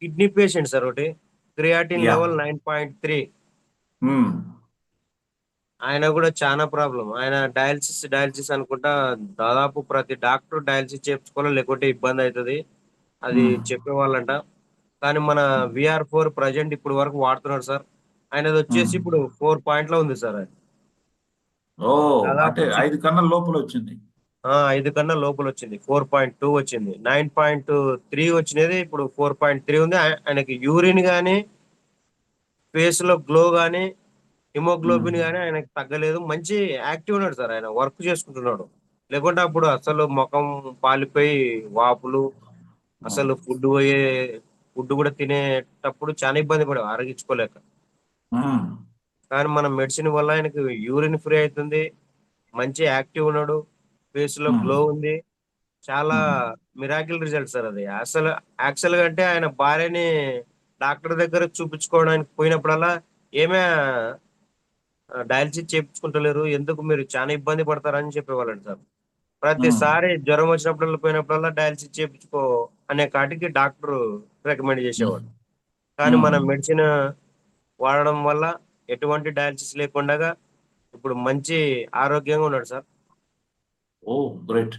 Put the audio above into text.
Kidney patient sir ఒకటి. Creatine yeah. Level 9.3. Um. ఆయన కూడా చాలా ప్రాబ్లం. ఆయన డయాలసిస్ అనుకుంటా. దాదాపు ప్రతి డాక్టర్ డయాలసిస్ చేయించుకోవాలి, లేకుంటే ఇబ్బంది అవుతుంది అది ఉమ్. చెప్పేవాళ్ళంట. కానీ మన VR4 ప్రజెంట్ ఇప్పుడు వరకు వాడుతున్నాడు సార్. ఆయనది వచ్చేసి ఉమ్. ఇప్పుడు 4 పాయింట్లో ఉంది సార్ అది. ఓ, దాదాపు అంటే 5 కన్నా లోపల వచ్చింది. 5 కన్నా లోపల వచ్చింది. 4.2 వచ్చింది. 9.3 వచ్చినది, ఇప్పుడు 4.3 ఉంది. ఆయనకి యూరిన్ కానీ, ఫేస్ లో గ్లో కానీ, హిమోగ్లోబిన్ ఉమ్. కానీ ఆయనకి తగ్గలేదు. మంచి యాక్టివ్ ఉన్నాడు సార్. ఆయన వర్క్ చేసుకుంటున్నాడు. లేకుంటే అప్పుడు అసలు ముఖం పాలిపోయి వాపులు, ఉమ్. అసలు ఫుడ్ కూడా తినేటప్పుడు చాలా ఇబ్బంది పడే అరగించుకోలేక. ఉమ్. కానీ మన మెడిసిన్ వల్ల ఆయనకు యూరిన్ ఫ్రీ అవుతుంది. మంచి యాక్టివ్ ఉన్నాడు. ఫేస్ లో ఉమ్. గ్లో ఉంది. చాలా ఉమ్. మిరాకిల్ రిజల్ట్ సార్ అది. అసలు యాక్చువల్ గా అంటే ఆయన భార్యని డాక్టర్ దగ్గర చూపించుకోవడానికి పోయినప్పుడల్లా ఏమే డయాలసిస్ చేయించుకుంటలేరు, ఎందుకు మీరు చాలా ఇబ్బంది పడతారని చెప్పేవాళ్ళండి సార్. ఉమ్. ప్రతిసారి జ్వరం వచ్చినప్పుడల్లా పోయినప్పుడల్లా డయాలసిస్ చేయించుకో అనే కాటికి డాక్టర్ రికమెండ్ ఉమ్. చేసేవాడు. కానీ ఉమ్. మన మెడిసిన్ వాడడం వల్ల ఎటువంటి డయాలసిస్ లేకుండా ఇప్పుడు మంచి ఆరోగ్యంగా ఉన్నాడు సార్. ఓ, గ్రేట్.